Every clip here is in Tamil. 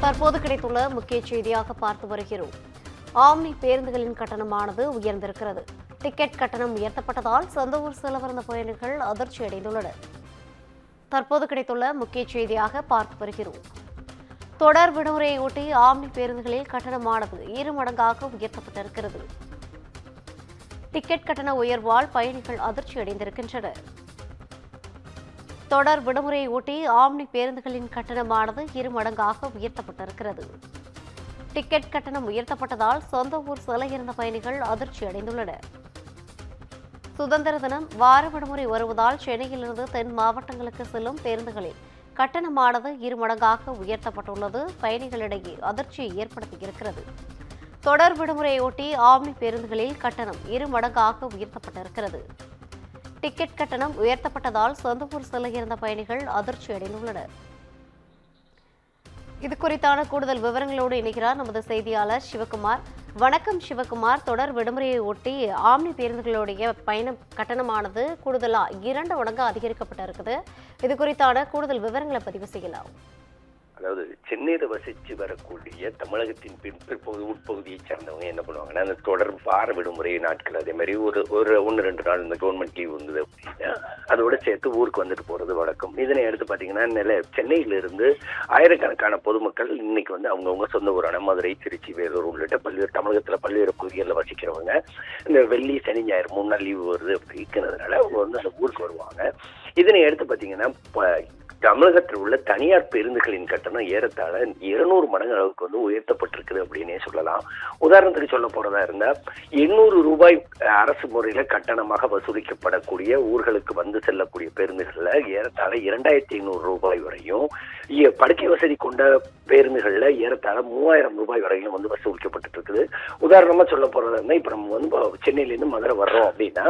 தற்போது கிடைத்துள்ள முக்கிய செய்தியாக பார்த்து வருகிறோம். ஆம்னி பேருந்துகளின் கட்டணமானது உயர்ந்திருக்கிறது. டிக்கெட் கட்டணம் உயர்த்தப்பட்டதால் சொந்த ஊர் செல்ல வந்த பயணிகள் அதிர்ச்சி அடைந்துள்ளனர். தற்போது கிடைத்துள்ள முக்கிய செய்தியாக பார்த்து வருகிறோம். தொடர் விடுமுறையொட்டி ஆம்னி பேருந்துகளில் கட்டணமானது 2 மடங்காக உயர்த்தப்பட்டிருக்கிறது. டிக்கெட் கட்டண உயர்வால் பயணிகள் அதிர்ச்சி அடைந்திருக்கின்றனர். தொடர் விடுமுறையை ஒட்டி ஆம்னி பேருந்துகளின் கட்டணமானது 2 மடங்காக உயர்த்தப்பட்டிருக்கிறது. டிக்கெட் கட்டணம் உயர்த்தப்பட்டதால் சொந்த ஊர் செல்ல இருந்த பயணிகள் அதிர்ச்சி அடைந்துள்ளனர். சுதந்திர தினம் வார விடுமுறை வருவதால் சென்னையிலிருந்து தென் மாவட்டங்களுக்கு செல்லும் பேருந்துகளில் கட்டணமானது 2 மடங்காக உயர்த்தப்பட்டுள்ளது பயணிகளிடையே அதிர்ச்சியை ஏற்படுத்தியிருக்கிறது. தொடர் விடுமுறையொட்டி ஆம்னி பேருந்துகளில் கட்டணம் 2 மடங்காக உயர்த்தப்பட்டிருக்கிறது. டிக்கெட் கட்டணம் உயர்த்தப்பட்டதால் சொந்த ஊர் செல்ல இருந்த பயணிகள் அதிர்ச்சி அடைந்துள்ளனர். இது குறித்தான கூடுதல் விவரங்களோடு இணைகிறார் நமது செய்தியாளர் சிவகுமார். வணக்கம் சிவகுமார். தொடர் விடுமுறையை ஒட்டி ஆம்னி பேருந்துகளுடைய பயண கட்டணமானது கூடுதலா 2 மடங்கு அதிகரிக்கப்பட்டிருக்குது. இது குறித்தான கூடுதல் விவரங்களை பதிவு செய்யலாம். அதாவது சென்னையில வசிச்சு வரக்கூடிய தமிழகத்தின் பிற்பகுதி உட்பகுதியை சார்ந்தவங்க என்ன பண்ணுவாங்கன்னா, அந்த தொடர் வார விடுமுறை நாட்கள் அதே மாதிரி ஒரு 1-2 நாள் இந்த கவர்மெண்ட் லீவ் வந்தது அப்படின்னா அதோட சேர்த்து ஊருக்கு வந்துட்டு போறது வழக்கம். இதனை எடுத்து பாத்தீங்கன்னா சென்னையிலிருந்து ஆயிரக்கணக்கான பொதுமக்கள் இன்னைக்கு அவங்கவுங்க சொந்த ஊரான மதுரை, திருச்சி, வேலூர் உள்ளிட்ட பல்வேறு தமிழகத்துல பல்வேறு பகுதிகளில் வசிக்கிறவங்க இந்த வெள்ளி, சனி, ஞாயிறு 3 நாள் லீவு வருது அப்படி இருக்கிறதுனால அவங்க அந்த ஊருக்கு வருவாங்க. இதனை எடுத்து பாத்தீங்கன்னா தமிழகத்தில் உள்ள தனியார் பேருந்துகளின் கட்டணம் ஏறத்தாழ 200 மடங்கு அளவுக்கு உயர்த்தப்பட்டிருக்குது அப்படின்னே சொல்லலாம். உதாரணத்துக்கு சொல்ல போறதா இருந்தா 800 ரூபாய் அரசு முறையில கட்டணமாக வசூலிக்கப்படக்கூடிய ஊர்களுக்கு வந்து செல்லக்கூடிய பேருந்துகள்ல ஏறத்தாழ 2500 ரூபாய் வரையும், படுக்கை வசதி கொண்ட பேருந்துகள்ல ஏறத்தாழ 3000 ரூபாய் வரையும் வசூலிக்கப்பட்டு இருக்குது. உதாரணமா சொல்ல போறதா இருந்தா இப்ப நம்ம சென்னையில இருந்து மதுரை வர்றோம் அப்படின்னா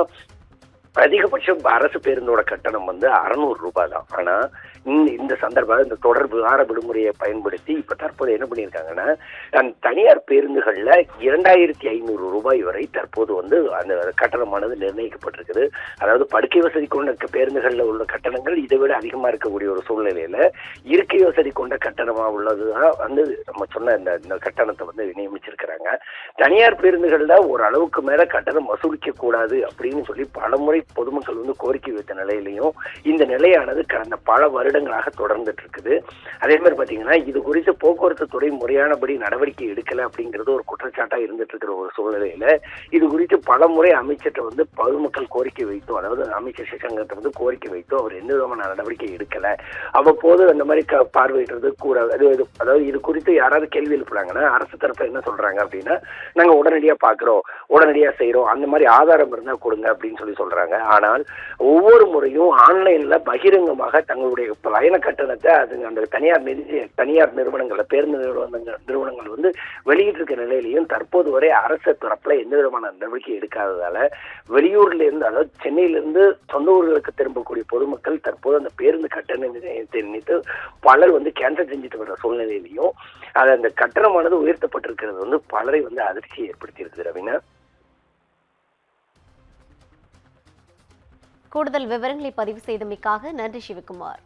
அதிகபட்சம் அரசு பேருந்தோட கட்டணம் 600 ரூபாய் தான். ஆனா இந்த சந்தர்ப்பம் இந்த தொடர் வார விடுமுறையை பயன்படுத்தி இப்ப தற்போது என்ன பண்ணியிருக்காங்கன்னா, தனியார் பேருந்துகள்ல 2500 ரூபாய் வரை தற்போது அந்த கட்டணமானது நிர்ணயிக்கப்பட்டிருக்குது. அதாவது படுக்கை வசதி கொண்ட பேருந்துகள்ல உள்ள கட்டணங்கள் இதை விட அதிகமா இருக்கக்கூடிய ஒரு சூழ்நிலையில இருக்கை வசதி கொண்ட கட்டணமா உள்ளதுதான் நம்ம சொன்ன இந்த கட்டணத்தை நியமிச்சிருக்கிறாங்க. தனியார் பேருந்துகள்ல ஒரு அளவுக்கு மேல கட்டணம் வசூலிக்க கூடாது அப்படின்னு சொல்லி பலமுறை பொதுமக்கள் கோரிக்கை வைத்த நிலையிலையும் இந்த நிலையானது கடந்த பல வருடங்களாக தொடர்ந்துட்டு இருக்குது. அதே மாதிரி பாத்தீங்கன்னா இது குறித்து போக்குவரத்து துறை முறையானபடி நடவடிக்கை எடுக்கல அப்படிங்கிறது ஒரு குற்றச்சாட்டா இருந்துட்டு இருக்கிற ஒரு சூழ்நிலையில இது குறித்து பல முறை அமைச்சர்கிட்ட பொதுமக்கள் கோரிக்கை வைத்தோம். அதாவது அமைச்சர் சிவசங்கர்கிட்ட கோரிக்கை வைத்தோம். அவர் எந்த விதமான நடவடிக்கை எடுக்கல. அவ்வப்போது அந்த மாதிரி பார்வையிடுறது கூட அதாவது இது குறித்து யாராவது கேள்வி எழுப்புறாங்கன்னா அரசு தரப்புல என்ன சொல்றாங்க அப்படின்னா, நாங்க உடனடியா பாக்குறோம், உடனடியா செய்யறோம், அந்த மாதிரி ஆதாரம் இருந்தா கொடுங்க அப்படின்னு சொல்றாங்க. ஆனால் ஒவ்வொரு முறையும் ஆன்லைன்ல பகிரங்கமாக தங்களுடைய பயண கட்டணத்தை அந்த தனியார் நிறுவனங்கள், பேருந்து நிறுவனங்கள் வெளியிட்டு இருக்க நிலையிலையும் தற்போது வரை அரசு தரப்புல எந்த விதமான நடவடிக்கை எடுக்காததால வெளியூர்ல இருந்து, அதாவது சென்னையிலிருந்து சொந்த ஊர்களுக்கு திரும்பக்கூடிய பொதுமக்கள் தற்போது அந்த பேருந்து கட்டண நிலையத்தை நினைத்து பலர் கேன்சல் செஞ்சுட்டு வர்ற சூழ்நிலையிலையும் அந்த கட்டணமானது உயர்த்தப்பட்டிருக்கிறது பலரை அதிர்ச்சியை ஏற்படுத்தி இருக்குது. ரவீனா, கூடுதல் விவரங்களை பதிவு செய்தமைக்காக நன்றி சிவகுமார்.